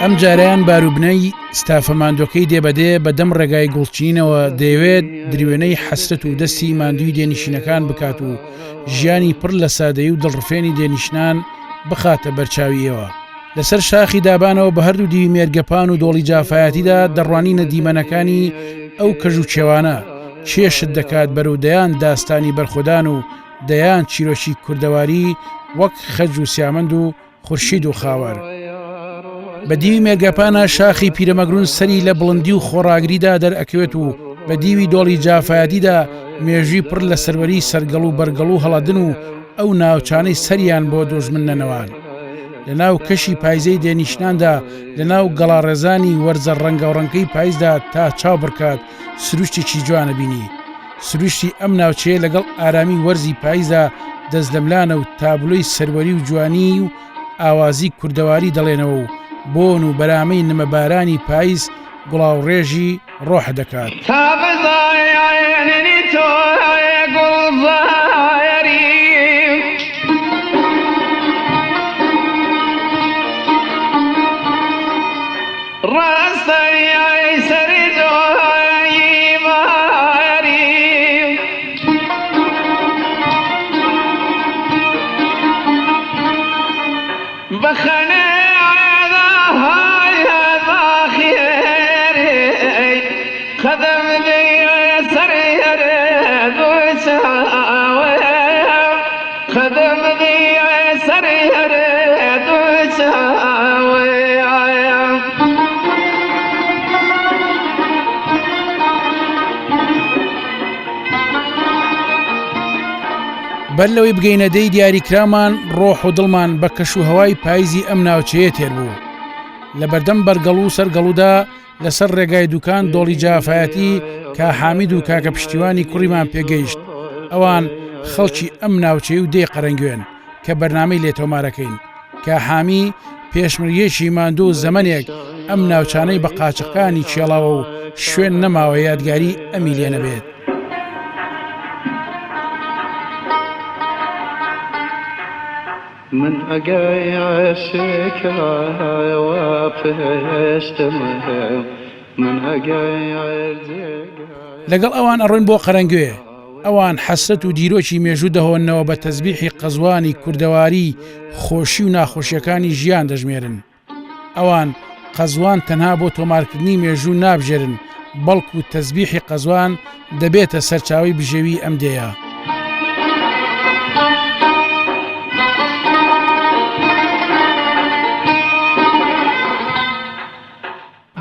ئەم جاریان باروبنەی ستافەماندۆکەی دێبەدێ بەدەم ڕێگای گوڵچینەوە دەیەوێت دریوێنەی حەسرەت و دەستی ماندووی دێنشینەکان بکات و ژیانی پڕ لە سادەیی و دڵڕفێنی دێنیشتان بخاتە بەرچاویەوە. لەسەر شاخی دابانەوە بە هەردوو دیوی مێرگەپان و دۆڵی جافایەتیدا دەڕوانینە دیمەنەکانی ئەو کەژ و چێوانە چێشت دەکات بەرەو دەیان داستانی بەرخۆدان و دەیان چیرۆکی کوردەواری وەک خەج و سیامەند و خورشید و خاوەر. بە دیوی مێرگەپانە شاخی پیرەمەگرون سەری لە بڵندی و خۆڕاگریدا دەرئەکەوێت و بە دیوی دۆڵی جافایەتیدا مێژوی پڕ لە سەروەری سەرگەڵ و بەرگەڵ و هەڵەدن و ئەو ناوچانەی سەریان بۆ دۆژمن نەنەوان. لە ناو کەشی پایزەی دێنیشتاندا لە ناو گەڵاڕێزانی وەرزە ڕەنگە و ڕەنگەی پایزدا تا چاو بڕکات سروشتێکی جوانە بینی. سروشتی ئەم ناوچەیە لەگەڵ ئارامی وەرزی پایزدا دەست لەملانە و تابلۆی سەروەری و جوانی و ئاوازی کوردەواری دەڵێنەوە و بۆن و بەرامەی نمەبارانی پاییز گوڵاو ڕێژی ڕۆح دەکات. بەر لەوەی بگەینەدەی دیاریکرامان ڕۆح و دڵمان بە کەش و هەوای پاییزی ئەم ناوچەیە تێر بوو. لە بەردەم بەرگەڵ و سەرگەڵودا لەسەر ڕێگای دوکان دۆڵی جافایەتی کا حامید و کاکە پشتیوانی کوڕیمان پێگەیشت. ئەوان خەڵکی ئەم ناوچەی و دێ قەرەنگوێن کە بەرنامەی لێتۆمارەکەین. کە حامی پێشمەرگێشی ماندوو زەمەنێک ئەم ناوچانەی بە قاچەکانی چێڵاوە و شوێن نەماوە یادگاری ئەمی لێ نەبێت. من أجاي عشق وفشتمه من أجاي عرزق لەگەڵ ئەوان ئەڕۆین بۆ قەرەنگوێ. ئەوان حەسرەت و دیرۆکی مێژوو دەهۆنەوە بە تەزبیحی قەزوانی کوردەواری خۆشی و ناخۆشیەکانی ژیان دەژمێرن. ئەوان قەزوان تەنها بۆ تۆمارکردنی مێژوو نابژێرن بەڵکو تەزبیحی قەزوان دەبێتە سەرچاوی بژێوی ئەم دێیە.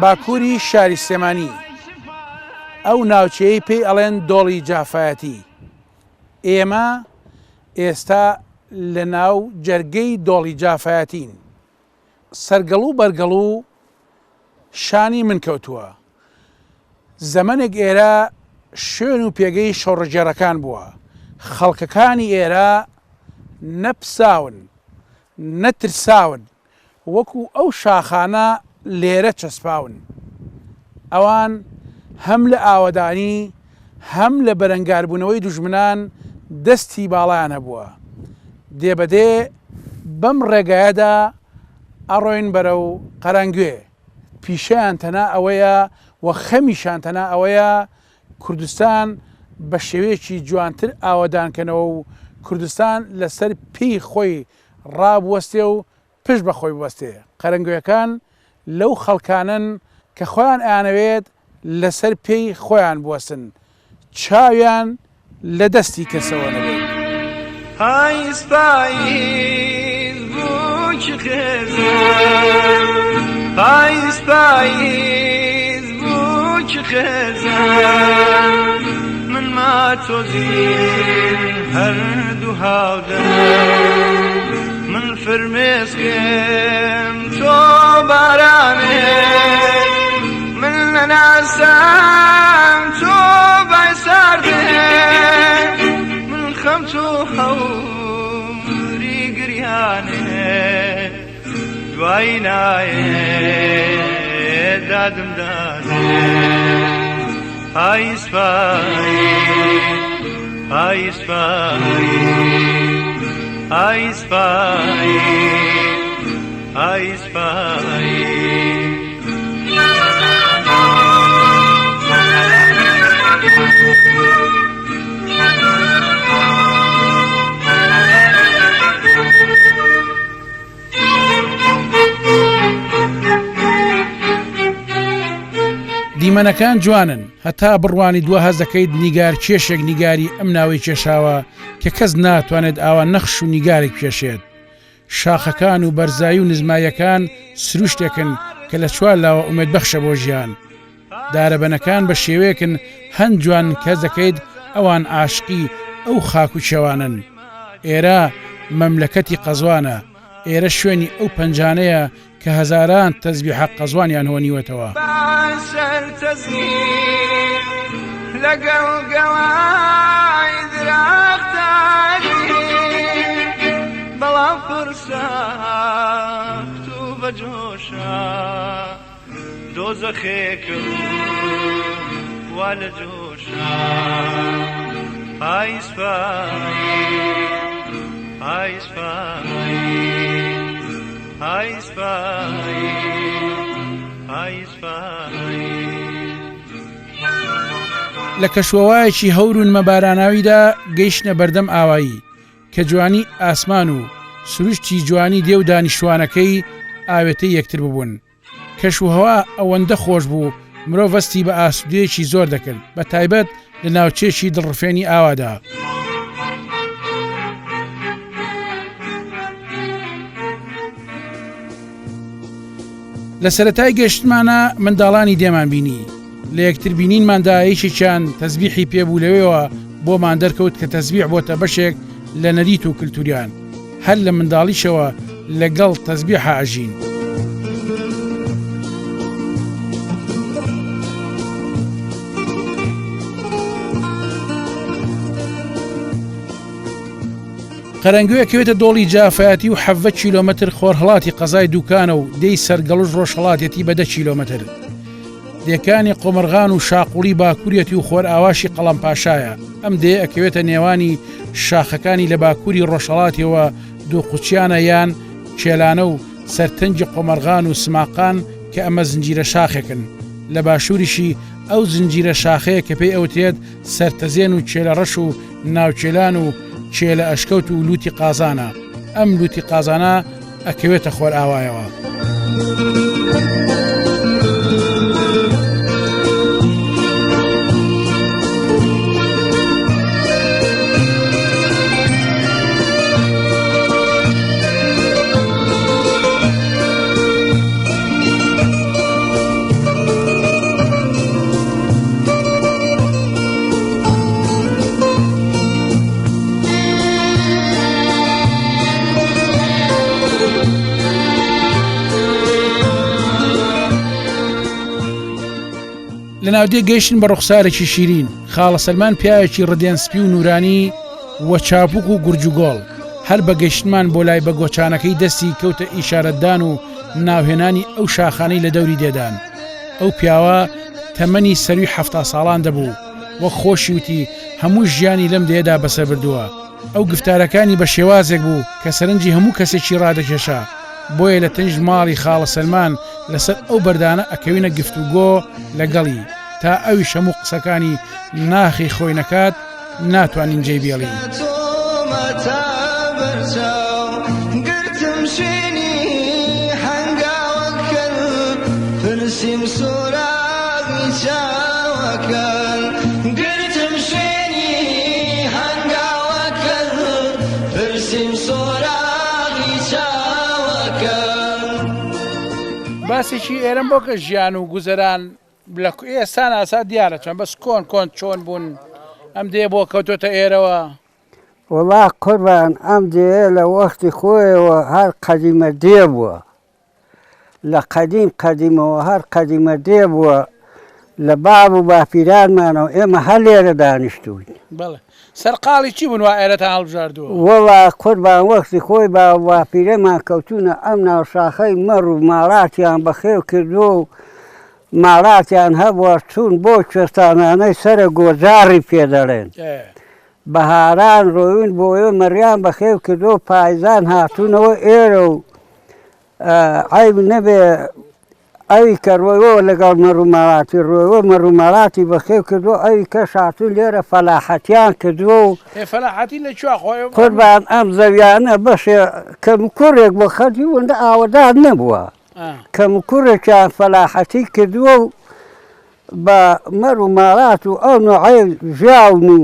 باکووری شاری سێمانی ئەو ناوچەیە پێی ئەڵێن دۆڵی جافایەتی. ئێمە ئێستا لە ناو جەرگەی دۆڵی جافایەتین. سەرگەڵ و بەرگەڵ و شانی من کەوتووە. زەمەنێک ئێرە شوێن و پێگەی شەڕەجێڕەکان بووە. خەڵکەکانی ئێرە نەپساون نەترساون وەکو ئەو شاخانە لێرە چەسپاون. ئەوان هەم لە ئاوەدانی هەم لە بەرەنگاربوونەوەی دوژمنان دەستی باڵایان هەبووە. دێبەدێ بەم ڕێگایەدا ئەڕۆین بەرەو قەرەنگوێ. پیشەیان تەنها ئەوەیە و خەمیشان تەنها ئەوەیە کوردستان بە شێوەیەکی جوانتر ئاوەدانکەنەوە و کوردستان لەسەر پێی خۆی ڕابوەستێ و پشت بە خۆی بوەستێ. قەرەنگوێیەکان لەو خەڵکانن کە خۆیان ئەیانەوێت لەسەر پێی خۆیان بوەستن. چاویان لە دەستی کەسەوە نەبێت. پاییز پاییز بوو چ خێزان، پاییز پاییز بوو چ خێزان، من ما تۆزین هەردوو هاودەم، من فرمێسکم تۆ بارانێ، من نەناسم تۆ بایساردێ، من خەم تۆ هەوری گریانێ، دوایی نایێ دادم دادێ. پاییز پاییز پاییز پاییز پاییز پاییز پاییز پاییز. دیمەنەکان جوانن، هەتا بڕوانی دووە هەز دەکەیت نیگار کێشێک نیگاری ئەم ناوەی کێشاوە کە کەس ناتوانێت ئاوا نەخش و نیگارێک پێشێت. شاخەکان و بەرزایی و نزمایەکان سروشتێکن کە لە چوار لاوە ئومێد بەخشە بۆ ژیان. دارەبەنەکان بە شێوەیەکن هەند جوان کەس دەکەیت ئەوان عاشقی ئەو خاک و چێوانن. ئێرە مەملەکەتی قەزوانە، ئێرە شوێنی ئەو پەنجانەیە کە هەزاران تەزبیحە قەزوانیان هۆنیوەتەوە. باشەر تەزبیح لەگەڵ گەوای دراختانی، بەڵام فرسەخت و بەجۆشە دۆزەخێکم وا لە جۆشە. پاییز پاییز پاییز پاییز پاییز پاییز. لە کەشوەوایەکی هەورون مەباراناویدا گەیشتنە بەردەم ئاوایی کە جوانی ئاسمان و سروشتی جوانی دێ و دانیشتوانەکەی ئاوێتەی یەکتر ببوون. کەشوهەوا ئەوەندە خۆش بوو مرۆڤ وەستی بە ئاسودەیەکی زۆر دەکرد، بە تایبەت لە ناوچێکی دڵڕفێنی ئاوادا. لە سەرەتای گەشتمانە منداڵانی دێمان بینی، لە یەکتر بینینماندا یەکێکیان تەزبیحی پێبوو لەوێەوە بۆمان دەرکەوت کە تەزبیح بۆتە بەشێک لە نەریت و کللتوریان، هەر لە منداڵیشەوە لەگەڵ تەزبیحە ئاژین. قەرەنگوێکەوێتە دۆڵی جافایەتی و 7 کیلۆمەتر خۆرهڵاتی قەزای دووکانە و دەی سەرگەڵوش ڕۆژهڵاتێتی بە 10 کیلۆمەتر. دێکانی قۆمەرغان و شاقوڵی باکووریەتی و خۆر ئاواشی قەڵەمپاشایە. ئەم دێ ئەکەوێتە نێوانی شاخەکانی لە باکووری ڕۆژهڵاتیەوە دووقوچیانە یان کێلانە و سەرتەنجی قۆمەرغان و سماقان کە ئەمە زنجیرە شاخێکن. لە باشووریشی ئەو زنجیرە شاخەیە کە پێی ئەوتێت سەرتەزێن و چێلە ڕەش و ناوچێلان و چێلە ئەشکەوت و لوتی قازانە. ئەم لوتی قازانە ئەکەوێتە خۆر ئاوایەوە. لە ناودێ گەیشتن بە ڕوخسارێکی شیرین. خاڵە سەلمان پیاوێکی ڕدێنسپی و نورانی وە چاپوک و گورجوگۆڵ هەر بە گەیشتمان بۆ لای بە گۆچانەکەی دەستی کەوتە ئیشارەتدان و ناوهێنانی ئەو شاخانەی لە دەوری دێدان. ئەو پیاوە تەمەنی سەروی 70 ساڵان دەبوو، وەک خۆشی وتی هەموو ژیانی لەم دێدا بەسەر بردووە. ئەو گفتارەکانی بە شێوازێک بوو کە سەرنجی هەموو کەسێکی ڕادەکێشا. بۆیە لە تەنج ماڵی خاڵە سەلمان لەسەر ئەو بەردانە ئەکەوینە گفتوگۆ لەگەڵی تا ئەوی هەموو قسەکانی ناخی خۆی نەکات ناتوانین جێی بێڵین. فرسیم سوراغی چاوەکەن گرتم باسێکی ئێرم بۆ کە ژیان و گوزەران لە ئێستا ناسا دیارە چۆن بەس کۆن چۆن بوون ئەم دێ بۆ کەوتۆتە ئێرەوە وڵا قوربان ئەم دێ لە وەختی خۆیەوە هەر قەدیمە دێ بووە لە قەدیمەوە هەر قەدیمە دێ بووە لە باب و باپیرانمانەوە ئێمە هەر لێرە دانیشتوین بەڵێ سەرقاڵی چی بوون وا ئێرەتان هەڵبژاردووە وڵا قوربان وەختی خۆی با و باپیرەمان کەوتونە ئەم ناوشاخەی مەڕ و ماڵاتیان بەخێو کردووە و ماڵاتیان هەبووە چوون بۆ کوێستانانەی سەرە گۆجاری پێدەڵێن بەهاران ڕۆیون بۆ ئێوە مەریان بەخێو کردو پایزان هاتوونەوە ئێرە و عیب نەبێ ئەوی کە ڕۆیەوە لەگەڵ مەڕووماڵاتی ڕۆیەوە مەڕووماڵاتی بەخێو کردو ئەوی کەش هاتوون لێرە فەلاحەتیان کردووە و فەلاحەتی لە کوێ خۆی قوربان ئەم زەویانە بەشێ کەمکوڕێک بۆ خەڵکی وەندە ئاوەدار نەبووە کەمکوڕێکیان فەلاحەتی کردووە و بە مەڕووماڵات و ئەو نوعەی ژیاون و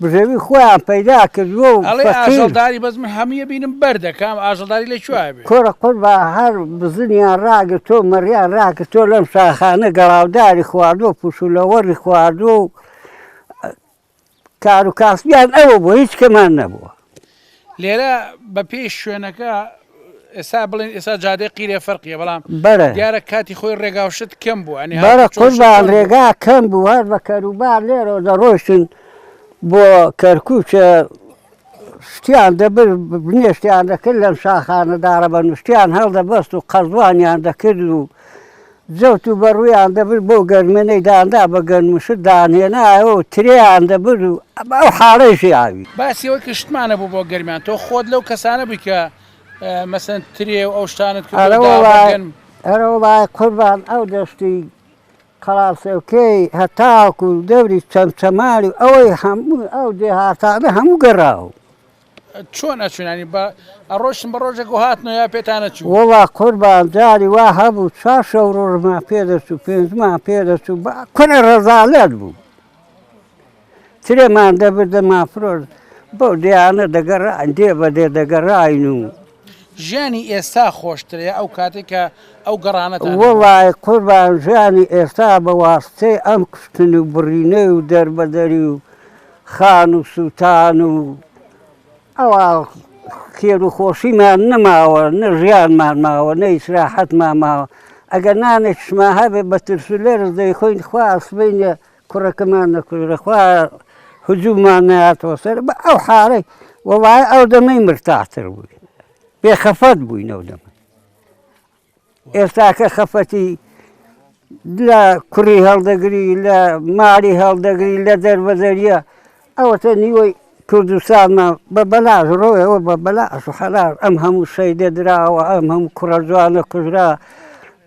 بژێوی خۆیان پەیدا کردووە و ئاژەڵداری بەس من هەموویە بینم بەردەکەم ئاژەڵداری لە کوێ بێ کۆرە قوربان هەر بزنیان ڕاگرتۆ مەریان ڕاگرتۆ لەم شاخانە گەڵاوداری خواردووە پوشولەوەڕی خواردووە و کار و کاسبیان ئەوە بوو هیچ کەمان نەبووە لێرە بە پێش شوێنەکە ئێستا بڵێن ئێستا جادەی قیرێ فەرقیە بەڵام بەرە دیارە کاتی خۆی ڕێگاوشت کەم بوو بەرە قوربان ڕێگا کەم بوو هەر بە کەروبار لێرەوە دەڕۆیشتن بۆ کەرکووچە شتیان دەبر بنێشتیان دەکرد لەم شاخانەدارە بە نوشتیان هەڵدەبەست و قەزوانیان دەکرد و جەوت و بەڕوویان دەبر بۆ گەرمێنەی داندا بە گەرموشت دانهێنایەوە و ترێیان دەبر و ئەو حاڵەیشی ئاوی باسیەوەی کشتمانە بوو بۆ گەرمیان تۆ خۆت لەو کەسانە بووی کە مەسەن ترێ و ئەو شتانت ئەرەوەڵای قوربان ئەو دەشتی قەڵاسێوکەی هەتاوکو و دەوری چەمچەماری و ئەوەی هەموو ئەو دێهاتانە هەموو گەڕاو چۆن ئەچوونانی بە ئەڕۆشتن بە ڕۆژێک و هاتنەوە یا پێتانە چوو وڵا قوربان جاری وا هەبوو 4 شەو ڕۆژمان پێدەچوو 5مان پێدەچوو کورە ڕەزالەت بوو ترێمان دەبردەمان فرۆژ بەو دیانە دەگەڕاین دێ بەدێ دەگەڕاین و ژیانی ئێستا خۆشترەیە ئەو کاتێک کە ئەو گەڕانەتان وڵای قوربان ژیانی ئێستا بە واستەی ئەم کوشتن و بڕینەی و دەربەدەری و خان و سووتان و ئەوە خێر و خۆشیمان نەماوە نە ژیانمان ماوە نە ئیسراحەتمان ماوە ئەگەر نانێکشمان هەبێ بە ترس و لێرز دەیخۆین خوا ئەسبینە کوڕەکەمان نەکوژرە خوا هجوومان نایاتەوە سەر بە ئەو حاڵەی وەڵای ئەو دەمەی مرتاحتر بووین بێخەفەت بووین ئەو دەمە ئێستا کە خەفەتی لە کوڕی هەڵدەگری لە ماڵی هەڵدەگری لە دەربەدەریە ئەوەتە نیوەی کوردستانمان بە بەلاژ ڕۆیەوە بە بەلاژ و حەلاژ ئەم هەموو شەیدە درراوە ئەم هەموو کوڕە جوانە کوژرا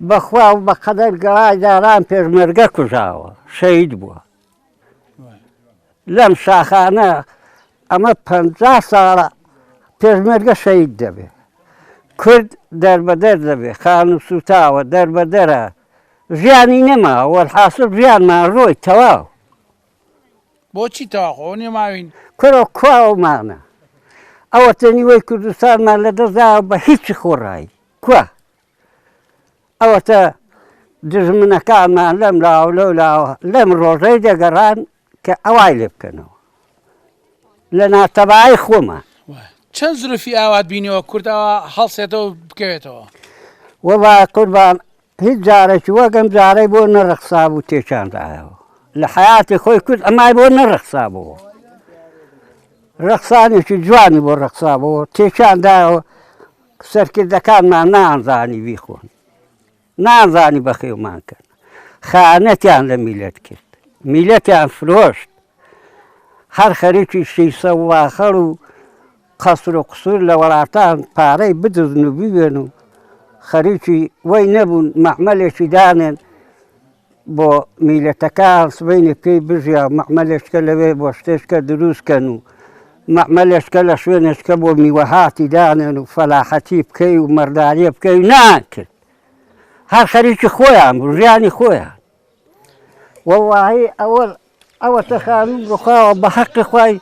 بەخوا و بە قەدەر گەڵای داران پێشمەرگە کوژاوە شەید بووە لەم شاخانە ئەمە 50 ساڵە پێشمەرگە شەید دەبێت کورد دەربەدەر دەبێت خان و سوتاوە دەربەدەرە ژیانی نەما وەرحاسب ژیانمان ڕۆی تەواو بۆچی تەواخۆ نێماوین کورە کواومانە ئەوە تەنیوەی کوردستانمان لە دەستداوە بە هیچی خۆڕایی کووە ئەوەتە دژمنەکانمان لەم لاو لەو لاوە لەم ڕۆژەی دەگەڕان کە ئەوای لێ بکەنەوە لە ناتەبای خۆمان چەند زروفی ئاوات بینیەوە کوردەوە هەڵسێتەوە بکەوێتەوە وەڵای قوربان هیچ جارێکی وەگەم جارەی بۆ نەڕەخسا بوو تێچاندایەوە لە حیاتی خۆی کورد ئەمای بۆ نەڕەخسا بووە ڕەخسانێکی جوانی بۆ ڕەخسا بووە تێچاندایەوە سەرکردەکانمان نانزانی بیخۆن نانزانی بەخێومان کرد خانەتیان لە میلەت کرد میلەتیان فرۆشت هەر خەریکی شیسە و واخەڵ و قەسر و قسوور لە وڵاتان پارەی بدزن و ببێن و خەریکی وەی نەبوون مەعمەلێکی دانێن بۆ میلەتەکان سبەینێ پێی بژیا مەعمەلێشکە لەوێ بۆ شتێشکە دروستکەن و مەعمەلێشکە لە شوێنێشکە بۆ میوەهاتی دانێن و فەلاحەتی بکەی و مەرداریە بکەی و ناکرد هەر خەریکی خۆیان بوو ژیانی خۆیان وەڵڵاهی ئەوە تەخانوو بخواوە بە حەقی خوای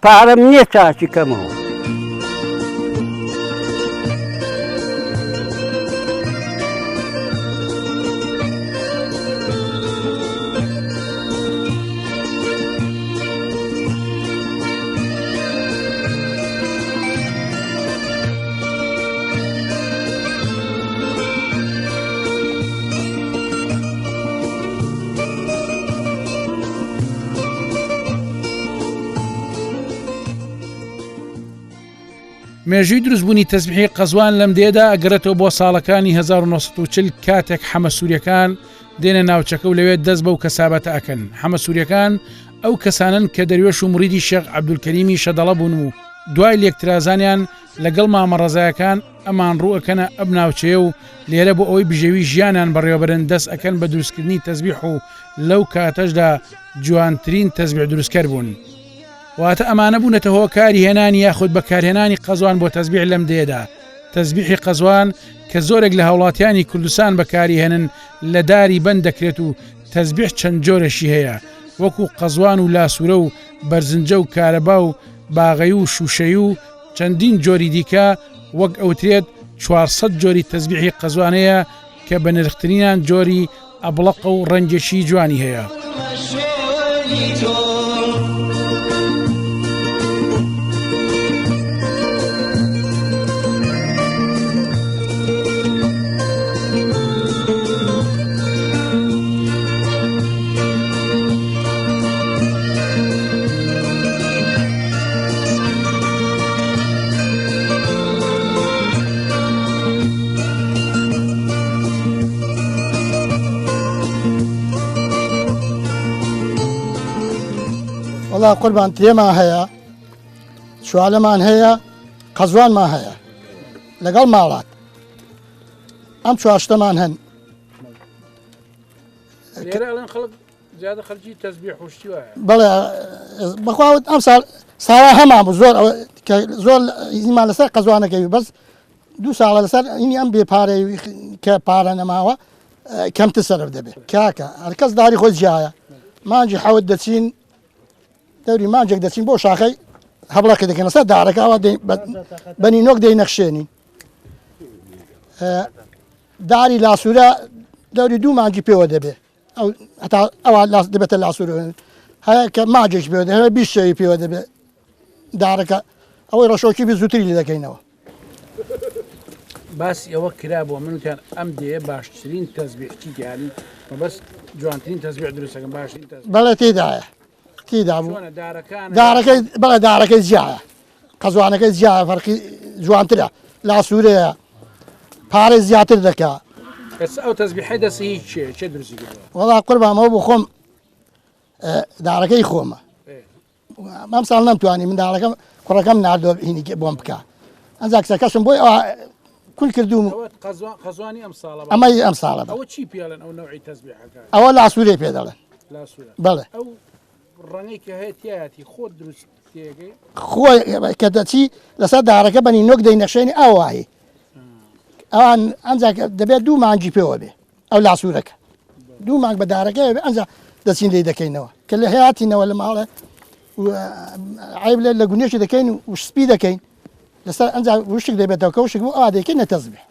پارەم نییە چاچی کەمەوە مێژووی دروستبوونی تەزبیحی قەزوان لەم دێدا ئەگەڕێتەوە بۆ ساڵەکانی 1940 کاتێک حەمە سووریەکان دێنە ناوچەکە و لەوێت دەست بەو کەسابەتە ئەکەن. حەمە سووریەکان ئەو کەسانن کە دەروێش و مریدی شێخ عەبدولکەریمی شەدەڵە بوون و دوای لێکترازانیان لەگەڵ مامەڕەزایەکان ئەمان ڕوئەکەنە ئەم ناوچەیە و لێرە بۆ ئەوەی بژێوی ژیانیان بەڕێوەبەرن دەست ئەکەن بە دروستکردنی تەزبیح و لەو کاتەشدا جوانترین تەزبیح دروستکەر بوون. واتە ئەمانە بوونەتە هۆکاری هێنانی یاخود بەکارهێنانی قەزوان بۆ تەزبیح لەم دێدا. تەزبیحی قەزوان کە زۆرێک لە هاوڵاتیانی کوردستان بەکاری هێنن لە داری بەند دەکرێت و تەزبیح چەند جۆرەشی هەیە وەکو قەزوان و لاسوورە و بەرزنجە و کارەبا و باغەی و شوشەی و چەندین جۆری دیکە وەک ئەوترێت 400 جۆری تەزبیحی قەزوانەیە کە بە نرخترینان جۆری ئەبڵەق و ڕەنگێکی جوانی هەیە. والله قربان تيما هيا شوالمان هيا قزوان ما هيا لقل مالات ام شو اشتمان هن لێرە خەڵک زیادە خەڵکی تەزبیح وشتی وایە بلا بخواوت ام ساڵ هەمان زۆر ئیمان لەسەر قەزوانەکەوی بەس دوو ساڵە لەسەر ئینی ئەم بێ پارەی کە پارە نەماوە کەمتر سەرف دەبێت کاکە هەرکەس داری خۆی جیایە مانجی حەوت دەچین دەوری مانجێک دەچین بۆ شاخەی هەبڵەکە دەکەن لەسەر دارەکەەوە بەنی نۆک دەی نەخشێنین داری لاسوورە دەوری دوو مانجی پێوە دەبێت ئەوە دەبێتە لاسوور هەیە کە ماجێک پێوە دەبێت 20 شەوی پێوە دەبێت دارەکە ئەوەی ڕەشۆکی بی زووتری لێ دەکەینەوە. باسی ئەوە کرا بۆ منکان ئەم دێ باشترین تەزبیحی دیانی بەس جوانترین تەزبیح دروستەکەن باشترین بەڵێ تێدایە تێدا بوو دارەکەی بەڵێ دارەکەی جیایە قەزوانەکەی جیایە فەرقی جوانترە لاسوورەیە پارەی زیاتر دەکات. ئەو تەزبیحەی دەسی چێ دروستی کردەوە؟ وەڵا قوربانەوە بۆ خۆم دارەکەی خۆمە مام ساڵ نەمتوانی منداڵەکەم کوڕەکەم ناردۆ هینی بۆم بکە ئەنجا کچەکەشم بۆی ئەوە کول کردوم قەزوانی ئەم ساڵە ئەمەی ئەم ساڵە ئەوە چی پێڵێن ئەو نەوعی تەزبیحەکە؟ ئەوە لاسوورەی پێ دەڵێن بەڵێ ئەو ڕەنگەی کە هەیە تایەتی خۆت دروست تێگەی خۆی کە دەچی لەسەر دارەکە بەنی نۆک دەی نەخشێنی ئەوایی ئەوان ئەنجا دەبێت دوو مانگی پێوە بێ ئەو لاسوورەکە دوو مانگ بە دارەکە بێ ئەنجا دەچین لێ دەکەینەوە کە لە هەیەاتینەوە لە ماڵە عیب لە گونێشی دەکەین و سپی دەکەین لەسەر ئەنجا وشک دەبێتەوە کە وشک بوو ئەوا دەکەینە تەزبیح.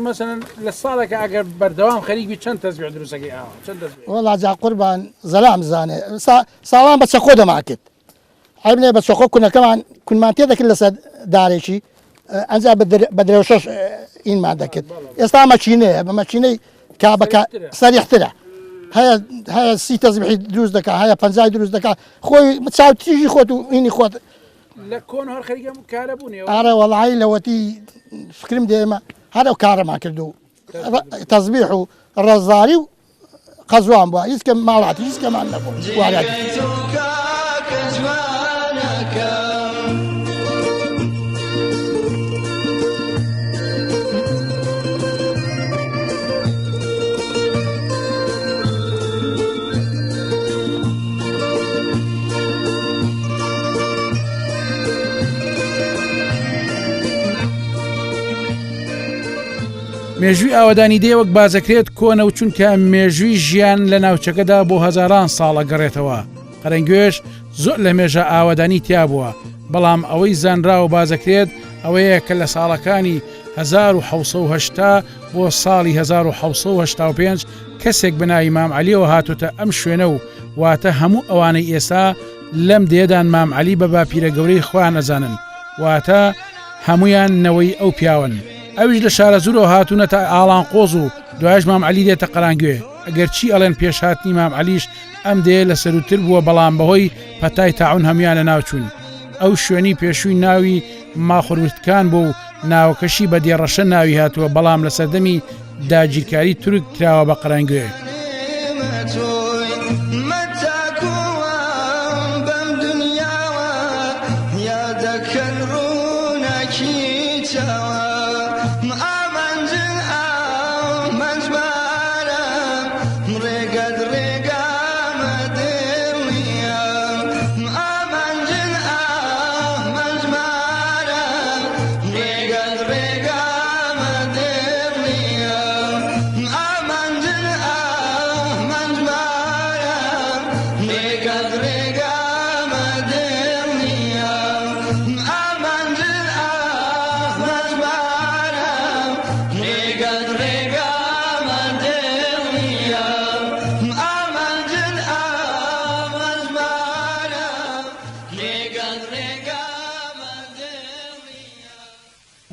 مەسەڵەن لە ساڵێکە ئەگەر بەردەوام خەریکی چەند تەزبیح دروستەکەی چەند تەزبیح؟ وەڵا جا قوربان زەلام زانێ ساڵان بە چەقۆ دەماکرد عیب لێ بە چەقۆ کونەکەمان کونمان تێ دەکرد لەسەر دارێکی ئەنجا بە درێوشەش ئینمان دەکرد ئێستا مەچینەیە بە مەچینەی کابەکە سەریحترە هەیە 30 تەزبیحی دروست دەکات هەیە 50 دروست دەکات خۆی چاو تیژی خۆت و ئینی خۆت لە کۆن هەر خەریکەم کارە بوونێەوە ئارە وەڵایی لەوەتی فکرم دێمە هەر ئەو کارەمان کردو تەزبیح و ڕەزداری و قەزوان بووە هیچ کە ماڵاتی هیچ کەمان نەبوو وارەتی مێژووی ئاوادانی دێ وەک بازەکرێت کۆنە و چونکە مێژووی ژیان لە ناوچەکەدا بۆ هەزاران ساڵە گەڕێتەوە قەرەنگوێش زۆر لە مێژە ئاوادانی تیا بووە بەڵام ئەوەی زانرا و بازەکرێت ئەوەیە کە لە ساڵەکانی 1970 بۆ ساڵی 1970 کەسێک بەناوی مام عەلیەوە هاتوتە ئەم شوێنە و واتە هەموو ئەوانەی ئێستا لەم دێدان مام عەلی بە باپیرە گەورەی خۆیان ئەزانن واتە هەمویان نەوەی ئەو پیاون ئەویش لە شارە زورەوە هاتوونەتە ئاڵان قۆز و دوایش مام عەلی دێتە قەرانگوێ ئەگەر چی ئەڵێن پێشهاتنی مام عەلیش ئەم دێ لە سەروتر بووە بەڵام بەهۆی پەتای تاعون هەمویانە ناوچوون ئەو شوێنی پێشووی ناوی ماخورتکان بوو و ناوەکەشی بە دێڕەشە ناوی هاتووە، بەڵام لە سەردەمی داگیرکاری تورک کراوە بە قەرەنگوێ.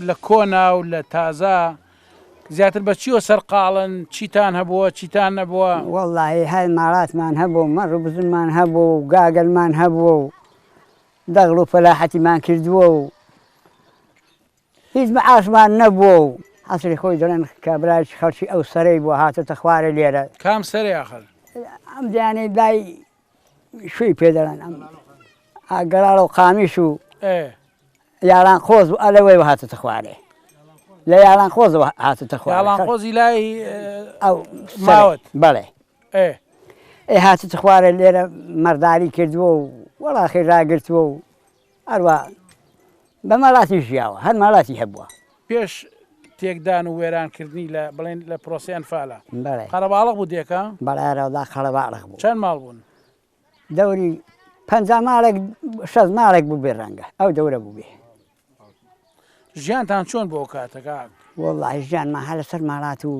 لە کۆنا و لە تازە زیاتر بە چیوە سەرقاڵن، چیتان هەبووە چیتان نەبووە؟ وەڵڵاهی هەر ماڵاتمان هەبوو، مەڕ و بزنمان هەبوو و گاگەلمان هەبووە و دەغڵ و فەلاحەتیمان کردووە و هیچ مەعاشمان نەبووە و حەسری خۆی دەڵێن کابراش خەڵکی ئەو سەرەی بووە هاتۆتە خوارە لێرە. کام سەرێ ئاخر؟ ئەم دیانەی لای شووی پێ دەڵێن ئەم گەڵاڵە و قامیش و یاڵان خۆز و ئەلەوەی هاتۆتە خوارێ، لە یاڵان خۆزەوە هاتۆتە خوارێ. یاڵان خۆزی لای ئەو ماوەت؟ بەڵێ. ئێ هاتۆتە خوارە لێرە مەرداری کردووە و وەڵاخی ڕاگرتووە و هەروە بە مەڵاتی ژیاوە، هەر مەڵاتی هەبووە. پێش تێکدان و وێرانکردنی لە بڵێن لە پرۆسیان فالە قەرەباڵغ بوو دێکە؟ بەڵێرەوەدا قەرەباڵغ بوو. چەند ماڵ بوون؟ دەوری 50 ماڵێک 60 ماڵێک بوو بێ ڕەنگە ئەو دەورە بوو بێ. ژیانتان چۆن بۆ کاتەکە؟ وەڵڵاهی ژیانمان هە لەسەر ماڵات و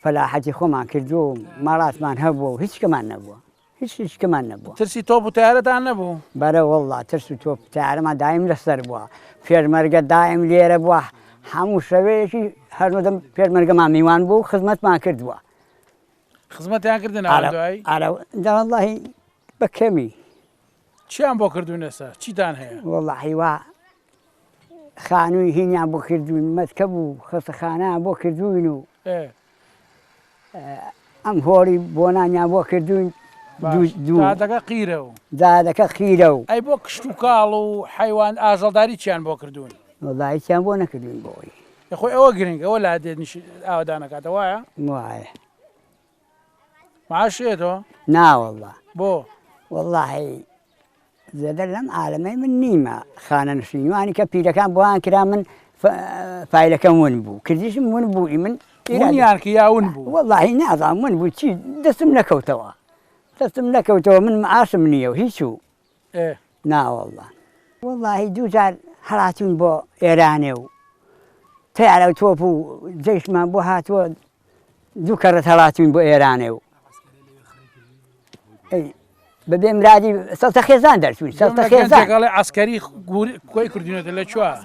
فەلاحەتی خۆمان کردووە و ماڵاتمان هەبووە و هیچ کەمان نەبووە، هیچ کەمان نەبووە. ترسی تۆپ و تارەتان نەبوو؟ بەرە وەڵڵا ترس و تۆپ تارەمان دایم لەسەر بووە، پێشمەرگە دایم لێرە بووە، هەموو شەوەیەکی هەرمەدەم پێشمەرگەمان میوان بوو خزمەتمان کردووە. خزمەتیان کردن دوای؟ وەڵڵاهی بە کەمی. چیان بۆ کردوون ئێستا؟ چیتان هەیە؟ وەڵڵاهی وا خانووی هینیان بۆ کردوین، مەتکە بوو خەستەخانەیان بۆ کردوین و ئەم هۆڵی بۆنانیان بۆ کردوین. دادەکە قیرە و دادەکە خیرە و ئەی بۆ کشت و کاڵ و حیوان ئاژەڵداری چیان بۆ کردوون؟ وەڵڵاهییان بۆ نەکردوین بۆی. خۆی ئەوە گرنگ ئەوە لا دێت ئاوادانەکاتە وایە؟ وایە. معاشێتەوە؟ ناوەڵڵا. بۆ؟ وەڵڵاهی زێدە لەم عالەمەی من نیمە خانە نشینوانی کە پیرەکان بۆیان کرا من فایلەکەم ون بوو، کردیشم ون بووی من ونیانکە یاون بوو؟ وەڵڵاهی نازانم ون بوو چی دەستم نەکەوتەوە، دەستم نەکەوتەوە من معاشم نییە و هیچ و ناوەڵڵا. وەڵڵاهی دوو جار هەڵاتون بۆ ئێرانێ و تیارە و تۆپ و جەیشمان بۆ هاتووە دوو کەڕەت هەڵاتوین بۆ ئێرانێ و بەبێ مرادی سەڵتە خێزان دەرچوین. سەڵتە خێزان عسکەری کۆی کردوینەوە لە چوار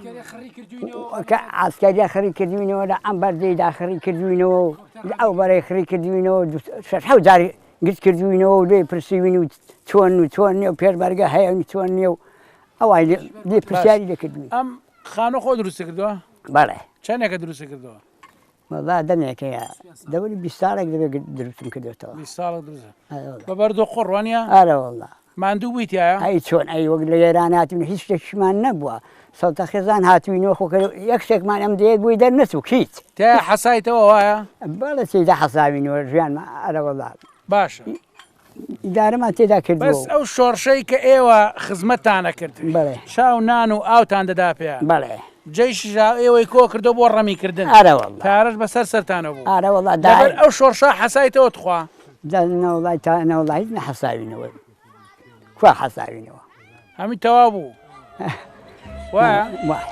عسکەریە خەری کردوینەوە لە ئەم بەردەیدا خەری کردوینەوە و ئەو بەرەی خەری کردوینەوە 6 جاری گرت کردوینەوە و لێ پرسیوین و چۆن نییە و پێشمەرگە هەیە چۆن نییە و ئەوای لێ پرسیاری لێکردوین. ئەم خانە خۆ دروستە کردووە؟ بەڵێ. چەندێکە دروستە کردەوە؟ وەڵڵا دەمێکەیە دەوری 20 ساڵێک دەبێت دروستم کردێتەوە. 20 ساڵێک دروستە. بە بەردۆ قڕوانیە؟ ئارە وەڵڵا. ماندوو بوویتایە؟ ئەی چۆن ئەی وەک لە ئێران هاتوین هیچ شتێکیشمان نەبووە، سەڵتە خێزان هاتوینەوە خۆکە یەک شتێکمان ئەم دەیەت بووی دەرنەچوو هیچ. تا حەسایتەوە وایە؟ بەڵێ تێدا حەساوینەوە ژیانمان ئارە وەڵڵا. باشە. ئیدارەمان تێدا کردووە. بەس ئەو شۆڕشەی کە ئێوە خزمەتتانە کرد. بەڵێ. شاو نان و ئاوتان دەدا پێیان. بەڵێ. جێیشی ئێوەی کۆ کردو بۆ ڕەمیکردن. ئارە وەڵڵا. پارەش بەسەر سەرتانە بوو. ئارە وەڵڵا دەبەر ئەو شۆڕشە حەسایتەوە تخوا. نەوڵای تا نەوڵای هیچ نەحەساوینەوە. کوا حەساوینەوە. هەمی تەواو بوو. وایە؟ وایە.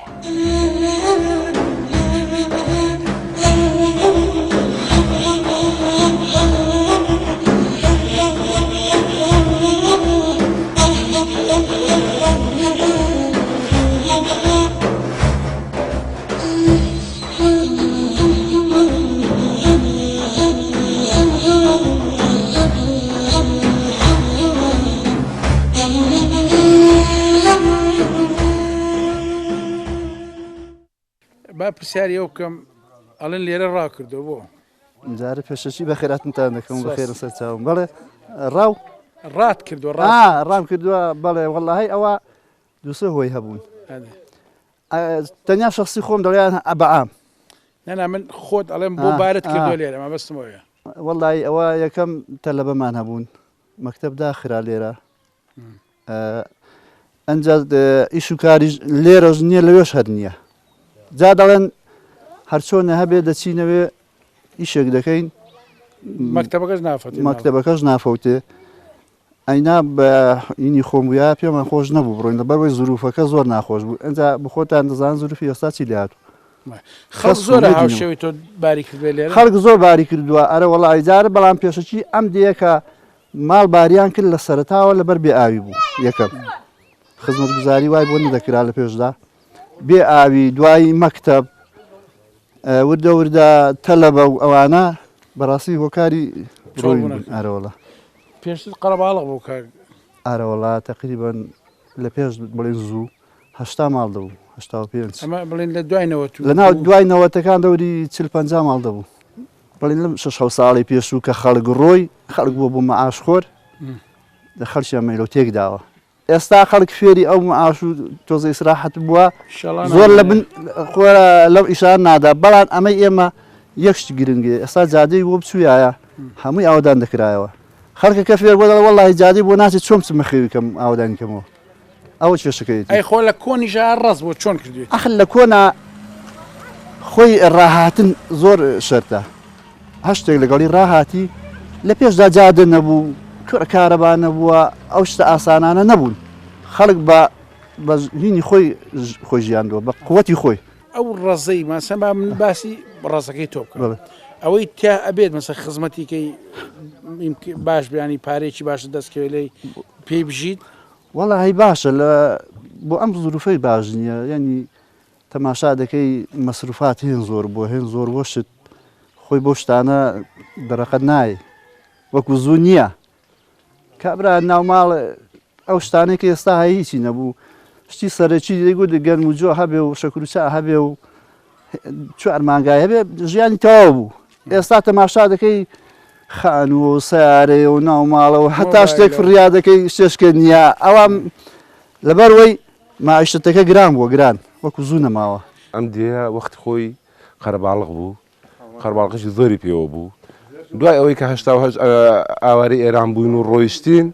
با پرسیاری ئەو بکەم ئەڵێن لێرە ڕاکردەوە بۆ جارە پێشەچی بە خێراتتان دەکەم بە خێرە سەر چاوم بەڵێ ڕاو ڕات کردووە ڕام کردووە بەڵێ وەڵاهی ئەوە دووسە هۆی هەبوون تەنیا شخصی خۆم دەڵیان بەعام نەنا من خۆت ئەڵێم بۆ بارت کردووە لێرە مە بەستمەوەیە وەڵی ئەوە یەکەم تەلەبەمان هەبوون مەکتەب داخرا لێرە ئەنجا ئیش و کاری لێرەش نییە لەوێش هەر نییە جا دەڵێن هەرچۆنە هەبێ دەچینەوێ ئیشێک دەکەین مەکتەبەکەش نافەوتێ ئەینا بە ئینی خۆمبووە پێمان خۆش نەبوو بڕۆین لەبەرەوەی زروفەکە زۆر ناخۆش بوو ئەنجا بخۆتان دەزان زروفی ئێستا چی لاتوو زۆر هاوشەوی تۆ باری کردوێ لێرە خەڵک زۆر باری کردووە ئەرە وەڵی جارە بەڵام پێشەچی ئەم دیەکە ماڵ باریان کرد لە سەرتاوە لەبەر بێ ئاوی بوو یەکەم خزمەت گوزاری وای بۆ نەدەکرا لە پێشدا بێ ئاوی دوایی مەکتەب وردە وردە تەلەبە و ئەوانە بەڕاستی هۆکاری ئارەوەڵە پێشتر قەرەباڵغ بوو کار ئارەوەڵا تقریبان لە پێش بڵێ زوو هەشتا ماڵ دەبوو هەشتا و پێنج ئەمە بڵێن لە دوایەوە لە ناو دوای نەوەتەکان دەوری 40-50 ماڵ دەبوو بڵێن لەم 6 ساڵی پێشوو کە خەڵک ڕۆی خەڵک بووە بۆ مەعاشخۆر لە خەڵکیان مەیلۆ تێک داوە ئێستا خەڵک فێری ئەو مەعاش و تۆزە ئیسراحەت بووە زۆر لە بن خۆرە لەو ئیشان نادا بەڵام ئەمەی ئێمە یەکشت گرنگێ ئێستا جادەی بۆ بچوویایە هەمووی ئاودان دەکرایەوە خەڵکە کە فێر بۆ دەڵێ وەڵی جادەی بۆ ناچێت چۆم چمەخێوی کەم ئاودانی کەمەوە ئەوە چێشەکەیت ئەی خۆ لە کۆنیژە ڕاست بۆ چۆن کردوێت ئەخ لە کۆنا خۆی ڕاهاتن زۆر شەرتە هەشتێک لەگەڵی ڕاهاتی لە پێشدا جادە نەبوو کارەبا نەبووە ئەو شتە ئاسانانە نەبوون خەڵک بە هینی خۆی ژیاندووە بە قوەتی خۆی ئەو ڕزەی ماسە با من باسی ڕزەکەی تۆ بکەم ئەوەی تا ئەبێت مەسە خزمەتیکەی باش بیانی پارێکی باشە دەستکەوێت لەی پێی بژیت وەڵی باشە لە بۆ ئەم زروفەی باش نییە یعنی تەماشا دەکەی مەسروفات هێن زۆر بۆ هێن زۆر بۆ شت خۆی بۆ شتانە دەرەقەت نایە وەکو زوو نییە کابرا ناوماڵ ئەو شتانێک کە ئێستا هیچی نەبوو شتی سەرەکی دەیگوت گەرم و جۆ هەبێ و شەکروچا هەبێ و چوار مانگای هەبێ ژیانی تەواو بوو ئێستا تەماشا دەکەی خان و سیارێ و ناوماڵەوە هەتا شتێک فڕیا دەکەی شتێشکە نییە ئەوان لەبەرەوەی ماعیشتەکە گران بووە گران وەکو زوو نەماوە ئەم دیە وەختی خۆی قەرەباڵغ بوو قەرەباڵغەشی زۆری پێوە بوو دوای ئەوەی کە هەشتا ئاواری ئێران بووین و ڕۆیشتین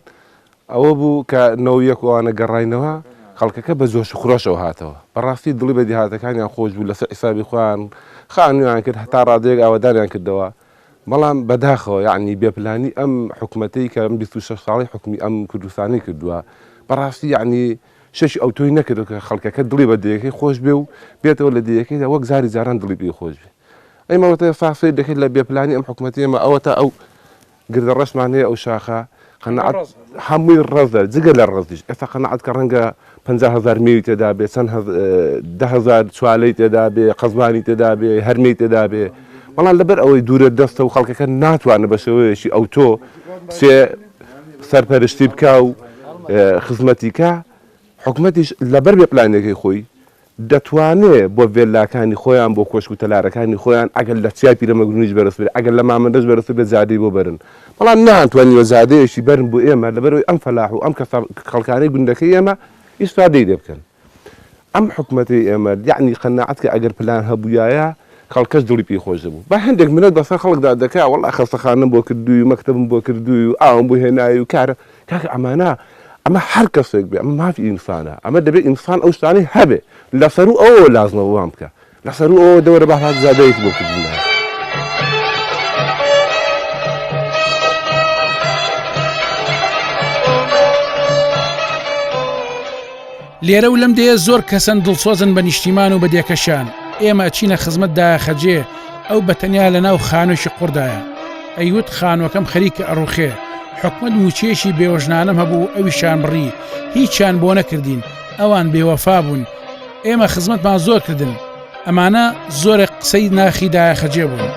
ئەوە بوو کە نەوەیەکوانە گەڕاینەوە خەڵکەکە بە زۆش خۆشەوە هاتەوە بەڕاستی دڵی بە دیهاتەکانیان خۆش بوو لەسەر حیسابی خۆیان خانویان کرد هەتا ڕادەیەک ئاواداریان کردەوە بەڵام بەداخەوە یعنی بێپلانی ئەم حکوومەتەی کە 26 ساڵی حکومی ئەم کوردستانی کردووە بەڕاستی یعنی شەش ئەو تۆی نەکرد کە خەڵکەکە دڵی بە دیەکەی خۆش بێ و بێتەوە لە دیەکەیدا وەک زاری جاران دڵی پێی خۆش بێ ئەیمەوەتە فافێ دەکەیت لە بێپلانی ئەم حکوومەتی ئێمە ئەوە تا ئەو گردە ڕەشمان هەیە ئەو شاخە قەنەعەت هەمووی ڕەزە جگە لە ڕەزیش ئێستا قەنەعەت کە ڕەنگە 50,000 میوی تێدا بێ چەند 10,000 چوالەی تێدا بێ قەزمانی تێدا بێ هەرمەی تێدا بێ بەڵام لەبەر ئەوەی دوورە دەستە و خەڵکەکە ناتوانە بە شێوەیەکی ئەو تۆ سێ سەرپەرشتی بکە و خزمەتیکە حکوومەتیش لەبەر بێ پلانێکی خۆی دەتوانێت بۆ ڤێلاکانی خۆیان بۆ کۆشک و تەلارەکانی خۆیان ئەگەر لە چیا پیرەمەگرونیش بەرز بێت ئەگەر لە مامەندەش بەرز بێت زادەی بۆ بەرن بەڵام ناتوانیوە زادەیەکی بەرن بۆ ئێمە لەبەرەوەی ئەم فەلاح و ئەم خەڵکانەی گوندەکەی ئێمە ئیسفادەی لێ بکەن ئەم حکوومەتی ئێمە یعنی قەناعەت کە ئەگەر پلان هەبوویایە خەڵکەش دڵی پێی خۆش دەبوو با هەندێک منەت بەسەر خەڵکدا دەکا وەڵا خەستەخانەم بۆ کردووی و مەکتەبم بۆ کردووی و ئاوم بۆ هێنایی و کارە کاکە ئەمانە ئەمە هەر کەسێک بێ ئەمە مافی ئینسانە ئەمە دەبێت ئینسان ئەو شتانەی هەبێ لەسەر و ئەوە لازمەوە وام بکە لەسەر و ئەوە دەوەرە بەهات زادەیەک بۆ کردنە لێرە و لەم دەیە زۆر کەسن دڵسۆزن بە نیشتیمان و بە دێکەشان ئێمە چینە خزمەت داخەجێ ئەو بەتەنیا لە ناو خانوشی قوردایە ئەیوت خانوەکەم خەریکە ئەڕوخێ حکومت موچێشی بێوەژنانم هەبوو ئەویشان بڕی هیچیان بۆ نەکردین ئەوان بێوەفا بوون ئێمە خزمەتمان زۆر کردن ئەمانە زۆرێک قسەی ناخی داخەجێ بوون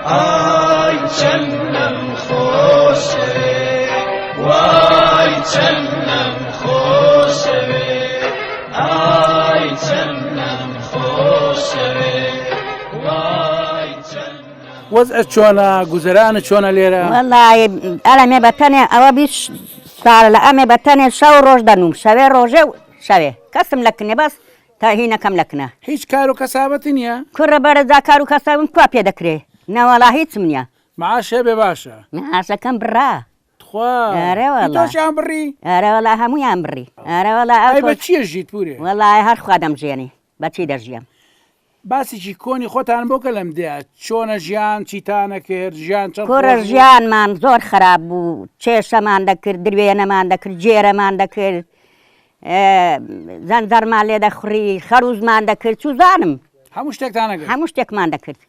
ئای چەندەم خۆشەوێ وای چەندەم خۆشەوێ ئای چەندەم وەزعت چۆنە گوزەرانە چۆنە لێرە والله ئەلەمێ بەتەنێ ئەوە 20 ساڵ لە ئەمێ بەتەنێ شەو ڕۆژ دەنوم شەوێ ڕۆژێ و شەوێ کەسم لە کنێ بەس تا هینەکەم لە کنە هیچ کار و کەسابەتی نییە کوڕە بەرەجا کار و کەسابم کوا پێ دەکرێ نەوەڵا هیچم نییە معاشێ بێ باشە معاشەکەم بڕا ئەرێ وەڵا تۆشیان بڕی ئەرە وەڵا هەموویان بڕی ئەرە وەڵا ئەی ئەو بە چیە ژیت پورێ وەڵای هەر خوا دەمژێنی بەچی دەژیم باسیی کۆنی خۆتان بۆکە لەم دێت چۆنە ژیان چیتانە کرد ژیان چەند کوڕە ژیانمان زۆر خراپ بوو چێشەمان دەکرد درێنەمان دەکرد جێرەمان دەکرد زەنجەرمان لێ دەخوڕی خەروزمان دەکرد چوزانم هەموو شتێکتانەکرد هەموو شتێکمان دەکرد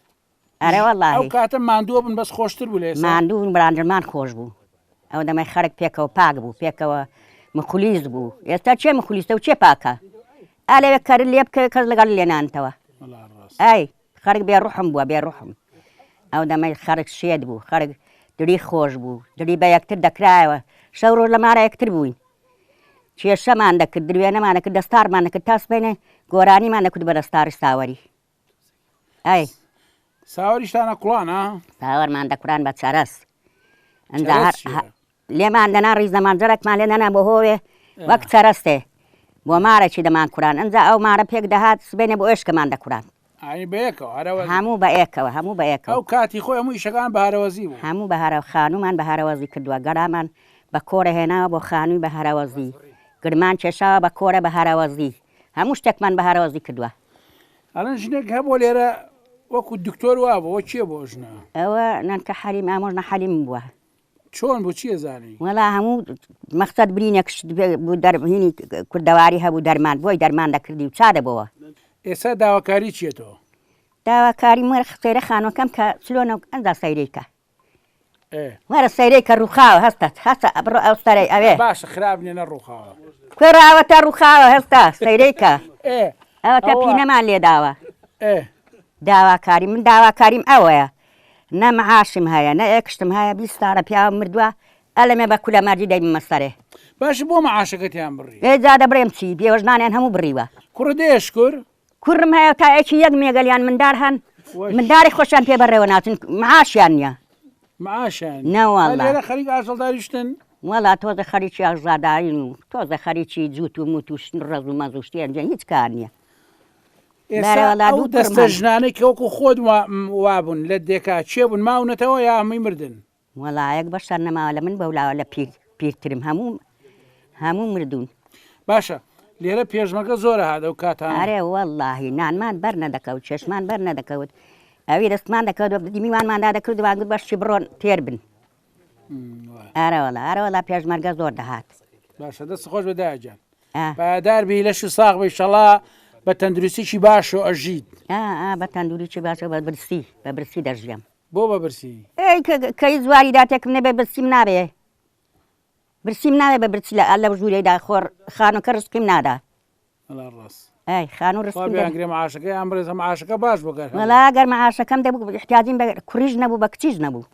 ئەرێ وەڵاهی ئەو کاتە ماندووە بن بەس خۆشتر بوو لێ ماندوو براندرمان خۆش بوو ئەو دەمەی خەرک پێکەوە پاک بوو پێکەوە مخلیز بوو ئێستا چێ مخلیستە و چێ پاکە ئالێوێ کەر لێ بکە کەس لەگەڵ لێنانتەوە ئەی خەرک بێ ڕوحم بووە بێ ڕوحم ئەو دەمەی خەرک شێت بوو خەرک دری خۆش بوو دری بە یەکتر دەکرایەوە شەو ڕۆژ لە مارە یەکتر بووین کێشەمان دەکرد درێنەمان دەکرد دەستارمان دەکرد تاس بینێ گۆرانیمان دەکرد بە دەستاری ساوەری ئەی ساوەریشتانە کوڵانە ساوەرمان دەکوران بە چەرەس لێمان دەنا ڕیزەمان جەرەکمان لێ دەنا بۆ هۆوێ وەک چەرەستێ بۆ مارێکی دەمان کوران ئەنجا ئەو مارە پێک دەهات سبێنێ بۆ ئێشکەمان دەکوران هەموو بە ئێکەوە هەموو بە ئێکەوە ئەو کاتی خۆی هەموو ئیشەکان بەهارەوەزی بوو هەموو بەهارە خانومان بەهارەوەزی کردووە گەرامان بە کۆرە هێناوە بۆ خانووی بەهارەوەزی گرمان کێشاوە بە کۆرە بەهارەوەزی هەموو شتێکمان بەهارەوەزی کردووە ئەلەن ژنێک هەبوو لێرە وەکو دکتۆر وابەوە چییە بۆ ژنە ئەوە نانکە حەلیم ئامۆژنە حەلیم بووە چۆن بۆ چییە زانی وەڵا هەموو مەقسەد برینێکش بوو دەرهینی کوردەواری هەبوو دەرمان بۆی دەرمان دەکردی و چادەبەوە ئێستا داواکاری چیێتەوە داواکاری مەرە سەیرە خانوەکەم کە چلۆنە ئەندا سەیرێکە وەرە سەیرێکە ڕووخاوە هەستت هەستە ئەبڕۆ ئەو سەرەی ئەوێ باشە خراپ نێنە ڕووخاوە کوێراوەتە ڕووخاوە هەستا سەیرێکە ئەوەتە پینەمان لێ داوە داواکاری من داواکاریم ئەوەیە نە مەعاشم هەیە نە ئێکشتم هەیە 20 ساڵە پیاوە مردووە ئەلەمێ بە کولە مەرجی دەیمە سەرێ باش بۆ مەعاشەکەتیان بڕی ئێجا دەبڕێم چی بێوەژنانیان هەموو بڕیوە کوڕ دێشکر کوڕم هەیە تا ئەکی یەک مێگەلیان مندار هەن منداری خۆشیان پێ بەڕێوە ناچن معاشیان نییە معاشیان نەوەڵا خەریک ئاژەڵداریشتن وەڵا تۆزە خەریکی ئاژادارین و تۆزە خەریکی جووت و موت و ڕەز و مەزوشتیان جێ هیچ کار نییە ئەو دەستە ژنانەی کەوەکو خۆت وابوون لە دێکا چێ بوون ماونەتەوە یا هەمووی مردن وەڵایەک بەشەر نەماوە لە من بەولاوە لە پیرترم هەموو مردوون باشە لێرە پێشمەکە زۆرە هات ئەو کاتان ئەرێ وەڵاهی نانمان بەر نەدەکەوت چێشمان بەر نەدەکەوت ئەوی دەستمان دەکەوت دیمیوانماندا دەکرد وانگوت بەشی بڕۆن تێر بن ئارەوەڵا پێشمەرگە زۆر دەهات باشە دەست خۆش بەداجان پایداربی لەش و ساغ بی شەڵا بە تەندروستیی باش و ئەژید بە تەندروستی باشە بە برسی دەژیم بۆ بە برسی کەی زواری داتێکم نەبێ برسیم نابێ برسیم ناوێ بە برسی لە لەو ژوورێدا خۆر خانووکە ڕستقیم نادا ڕاست ئەی خانوو ڕستگرێ معاشەکە ئەم ڕێزە معاشەکە باش بۆگەر وەڵا گەر معاشەکەم دەبوو احتیاجیم بە کوڕیژ نەبوو بە کچیش نەبوو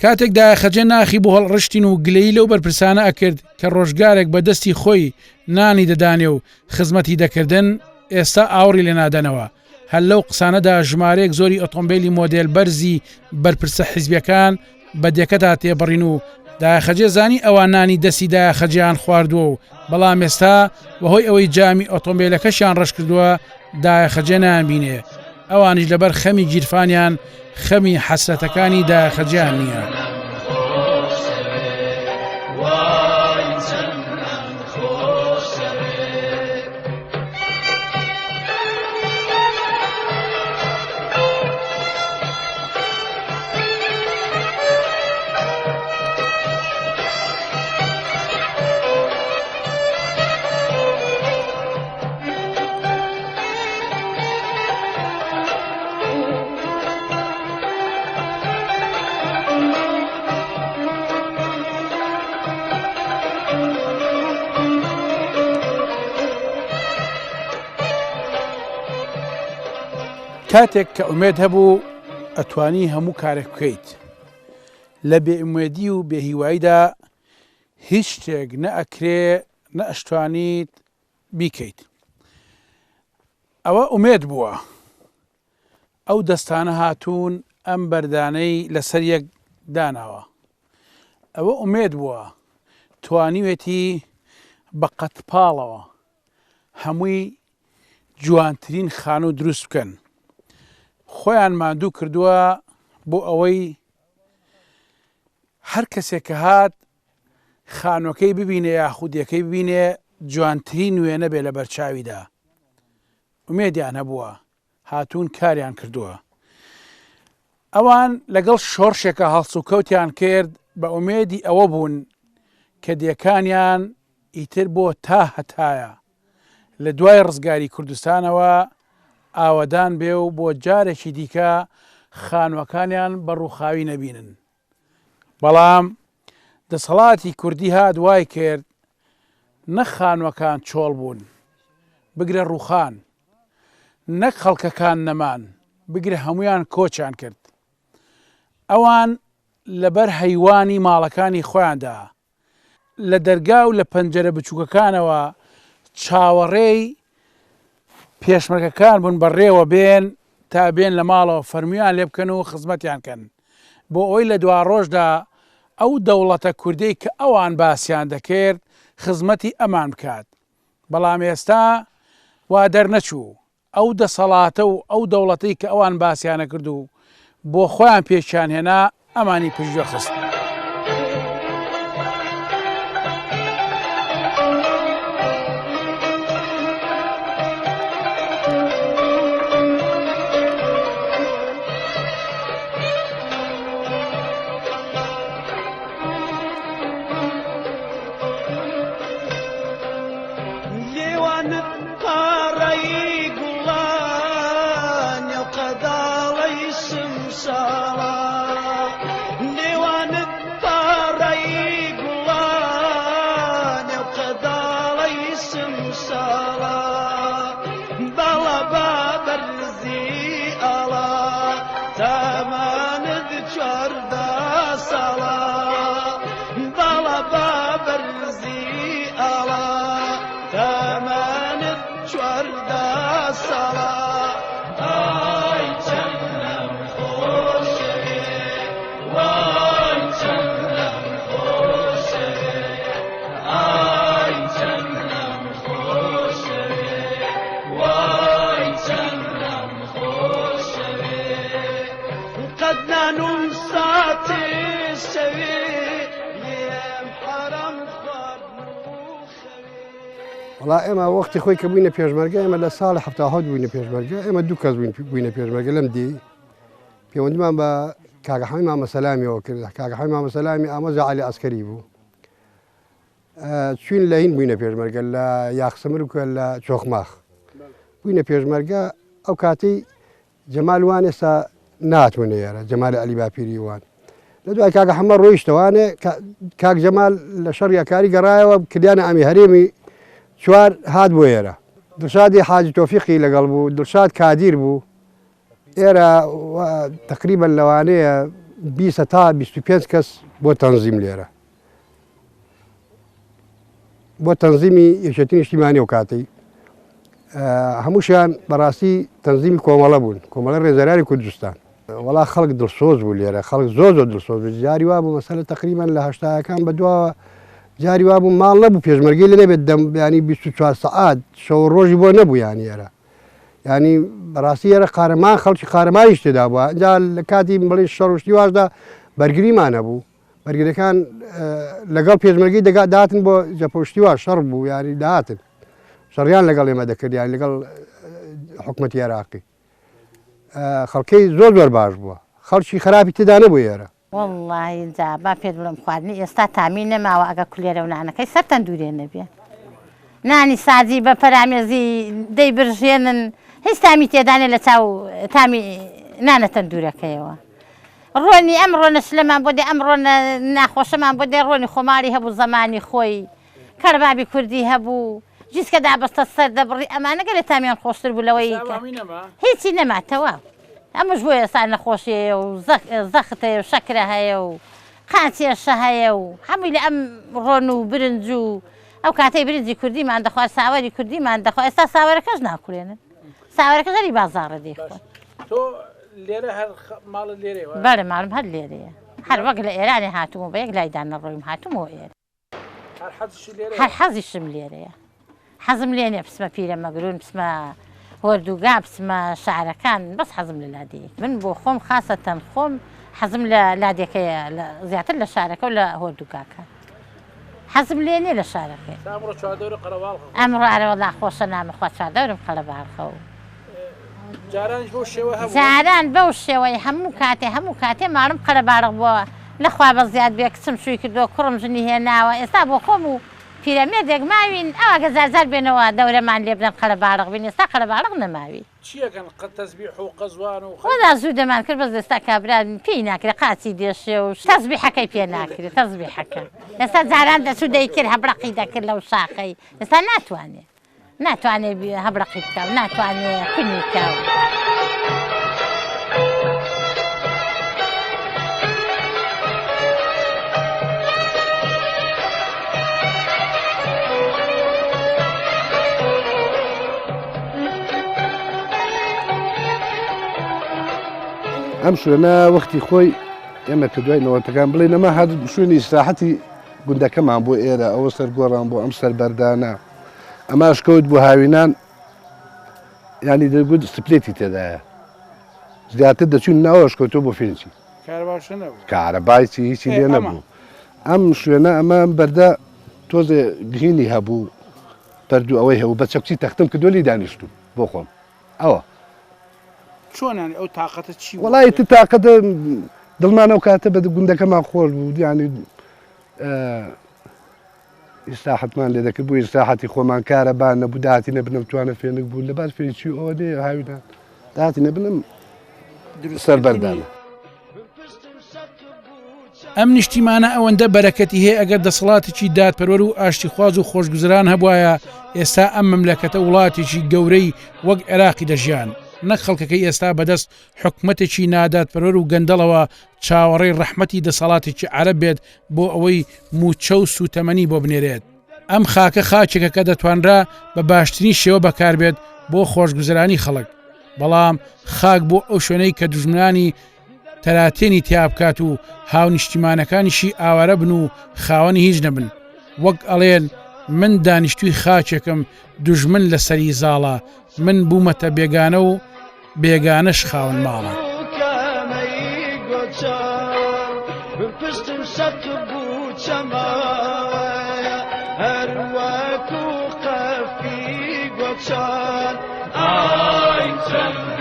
کاتێکدا خەجە ناخی بۆ هەڵڕشتین و گلەی لەو بەرپرسانە ئەکرد کە ڕۆژگارێک بە دەستی خۆی نانی دەدانێ و خزمەتی دەکردن ئێستا ئاوڕی لێ نادەنەوە هەر لەو قسانەدا ژمارەیەک زۆری ئۆتۆمبیلی مۆدێل بەرزی بەرپرسە حیزبیەکان بە دێکەدا تێبڕین و داخەجێ زانی ئەوان نانی دەستیدا خەجیان خواردووە و بەڵام ئێستا بەهۆی ئەوەی جامی ئۆتۆمبیلەکەشیان ڕەش کردووە داخەجێ نانبینێ ئەوانیش لەبەر خەمی گیرفانیان خەمی حەسرەتەکانی داخەجیان نییە کاتێک کە ئومێد هەبوو ئەتوانی هەموو کارێک بکەیت لە بێئومێدی و بێهیواییدا هیچ شتێک نەئەکرێ نەئەشتوانیت بیکەیت ئەوە ئومێد بووە ئەو دەستانە هاتوون ئەم بەردانەی لەسەر یەک داناوە ئەوە ئومێد بووە توانیوێتی بە قەتپاڵەوە هەمووی جوانترین خانوو دروست بکەن خۆیان ماندوو کردووە بۆ ئەوەی هەر کەسێک کە هات خانووەکەی ببینێ یاخودیەکەی ببینێ جوانترین وێنە بێ لە بەرچاویدا ئومێدیان هەبووە هاتوون کاریان کردووە ئەوان لەگەڵ شۆڕشێکە هەڵس و کەوتیان کرد بە ئومێدی ئەوە بوون کە دیەکانیان ئیتر بۆ تا هەتایە لە دوای ڕزگاری کوردستانەوە ئاوەدان بێ و بۆ جارێکی دیکە خانووەکانیان بە ڕووخاوی نەبینن بەڵام دەسەڵاتی کوردی هات وای کرد نەک خانووەکان چۆڵ بوون بگرە ڕووخان نەک خەڵکەکان نەمان بگرە هەمویان کۆچیان کرد ئەوان لەبەر هەیوانی ماڵەکانی خۆیاندا لە دەرگا و لە پەنجەرە بچووکەکانەوە چاوەڕێی پێشمەرگەکان بوون بەڕێوە بێن تا بێن لە ماڵەوە فەرمیان لێ بکەن و خزمەتیان کەن بۆ ئەوەی لە دوا ڕۆژدا ئەو دەوڵەتە کوردەی کە ئەوان باسییان دەکرد خزمەتی ئەمان بکات بەڵام ئێستا وا دەرنەچوو ئەو دەسەڵاتە و ئەو دەوڵەتەی کە ئەوان باسییانە کرد و بۆ خۆیان پێشیان هێنا ئەمانی پشتگوێ خست وڵا ئێمە وەختی خۆی کە بووینە پێشمەرگە ئێمە لە ساڵی هەفتاهەوت بووینە پێشمەرگە ئێمە دوو کەس بووینە پێشمەرگە لەم دی پەیوەندیمان بە کاکەحەمی مامەسەلامیەوە کرد کاکەحەمی مامەسەلامی ئامۆزا عەلی عەسکەری بوو چوین لە هین بووینە پێشمەرگە لە یاخسەمر و لە چۆخماخ بووینە پێشمەرگە ئەو کاتی جەمال وان ئێستا ناتوانێ ئێرە جەمالی عەلی باپیری وان لە دوای کاکە حەمە ڕۆیشتەوانێ کاک جەمال لە شەڕ یەکاری گەڕایەوە کردیانە ئەمی هەرێمی چوار هات بۆ ئێرە دڵشادی حاجی تۆفیقی لەگەڵ بوو دڵشاد کادیر بوو ئێرە تقریبا لەوانەیە 20 تا 25 کەس بۆ تەنزیم لێرە بۆ تەنزیمی یەکێتی نیشتیمانی و کاتی هەمووشیان بەڕاستی تەنزیمی کۆمەڵە بوون کۆمەڵە ڕێزەرانی کوردستان وڵا خەڵک دڵسۆز بوو لێرە خەڵک زۆر دڵسۆز بوو جاری وا بوو مەسەلە تقریبا لە هەشتاکان بەدواوە جاری وا بوو ماڵ نەبوو پێشمەرگەی لە نەبێت دەم ینی 24 سەعات شەو ڕۆژی بۆ نەبوو یانی ئێرە ینی بەڕاستی ئێرە قارەمان خەڵکی قارەمانیش تێدا بووە اینجا لە کاتی بڵێ شەڕ و شتیواشدا بەرگریمان نەبوو بەرگریەکان لەگەڵ پێشمەرگەی داهاتن بۆ جەپۆشتیوا شەڕ بوو یانی داهاتن شەڕیان لەگەڵ ئێمە دەکرد یان لەگەڵ حکومەتی عێراقی خەڵکەی زۆر باش بووە خەڵکی خراپی تێدا نەبوو ئێرە والله جا با پێت بڵم خواردنی ئێستا تامی نەماوە ئەگە کولێرە و نانەکەی سەرتەن دوورێ نەبێ نانی سازی بە پەرامێزی دەیبرژێنن هیچ تامی تێدانێ لە چاو تامی نانەتەن دوورەکەیەوە ڕۆنی ئەم ڕۆنە شلەمان بۆ دێ ئەم ڕۆنە ناخۆشەمان بۆ دێ ڕۆنی خۆماری هەبوو زەمانی خۆی کەربابی کوردی هەبوو جیسکە دابەستە سەر دەبڕی ئەمانەگە لە تامیان خۆشتر بوو لەوەی هیچی نەماتەوە ئەمەش بۆ ئێستا نەخۆشیەیە و زەختەیە و شەکرە هەیە و قاچێشە هەیە و هەمووی لە ئەم ڕۆن و برنج و ئەو کاتەی برنجی کوردیمان دەخوات ساوەری کوردیمان دەخوا ئێستا ساوەرەکەش ناکوێنن ساوەرەکە غەری بازاڕە دێخۆن تۆ لێرە هەر ماڵە لێرەوە بەڵێ ماڵم هەر لێرەیە هەر وەک لە ئێرانی هاتووە بە یەک لایدانە ڕۆیم هاتوومەوە ئێرە هەر حەزیشم لێرەیە حەزم لێ نییە بچمە پیرە مەگرون بچمە وەردوگا بچمە شعرەکان بەس حەزم لە لادەیەک من بۆ خۆم خاسەتەن خۆم حەزم لە لادێکەیە زیاتر لە شارەکە و لە هۆردوگاکە حەزم لێ نییە لە شارەکەی ئەمڕۆ ئارەوەڵا خۆشە نامەخوا چادەورم قەڵەباڵخە و جاران بەو شێوەی هەموو کاتێ ماڵم قەرەباڵغ بووە لەخوا بە زیاد بێ کچم شووی کردو کوڕم ژنی هێناوە ئێستا بۆ خۆم و پیرەمێردێک ماوین ئەوگە زارزار بێنەوە دەورەمان لێ بدەن قەرەباڵغ بین ئێستا قەرەباڵغ نەماوی خۆدا زوو دەمان کرد بەس ئێستا کابرا پێی ناکرێت قاچی دێشێ و تەزبیحەکەی پێ ناکرێت تەزبیحەکە ئێستا جاران دەچوو دەیکرد هەبڕەقی دەکرد لەو شاخەی ئێستا ناتوانێت هەبڕەقی بکە و ناتوانێت کونی بکە و ئەم شوێنە وەختی خۆی ئێمە کە دوای نەوەتەکان بڵێ نەما هەر شوێنی ئیستراحەتی گوندەکەمان بۆ ئێرە ئەوە سەرگۆڕان بۆ ئەم سەربەردانە ئەماش کەوت بۆ هاوینان ینی دەگوت سپلێتی تێدایە زیاتر دەچون ناوەش کەوتۆ بۆ فێنچی کارەبایکی هیچی لێ نەبوو ئەم شوێنە ئەمە بەردە تۆزێ گهینی هەبوو پەردوو ئەوەی هەبوو بە چەکچی تەختم کە دۆلی دانیشتوم بۆ خۆم ئەوە چۆنانی ئەو تااقەتە چی وڵی تو تااقەتە دڵمانە و کاتە بە گوندەکەمان خۆش بوو ینی ئیساحەتمان لێ دەکرد بوو ئیساحەتی خۆمان کارەبان نەبوو داهاتی نەبنم توانە فێنک بوو لەبار فێنچی ئەوە دێ هاویدان داهاتی نەبنم سەربەردانە ئەم نیشتیمانە ئەوەندە بەرەکەتی هەیە ئەگەر دەسەڵاتێکی دادپەروەر و ئاشتیخواز و خۆشگوزران هەبوایە ئێستا ئەم مەملەکەتە وڵاتێکی گەورەی وەک عێراقی دەژیان نەک خەڵکەکەی ئێستا بەدەست حکومەتێکی نادادپەروەر و گەندەڵەوە چاوەڕێی ڕەحمەتی دەسەڵاتێکی عەرەب بێت بۆ ئەوەی موچە و سوتەمەنی بۆ بنێرێت ئەم خاکە خاچێکە کە دەتوانرا بە باشترین شێوە بەکاربێت بۆ خۆشگوزرانی خەڵک بەڵام خاک بۆ ئەو شوێنەی کە دوژمنانی تەراتێنی تیا بکات و هاونیشتیمانەکانیشی ئاوارە بن و خاوەنی هیچ نەبن وەک ئەڵێن من دانیشتووی خاچێکم دوژمن لە سەری زاڵە من بوومەتە بێگانە و بێگانەش خاون ماڵە هەروەکو قەفی گۆچان ئای چەند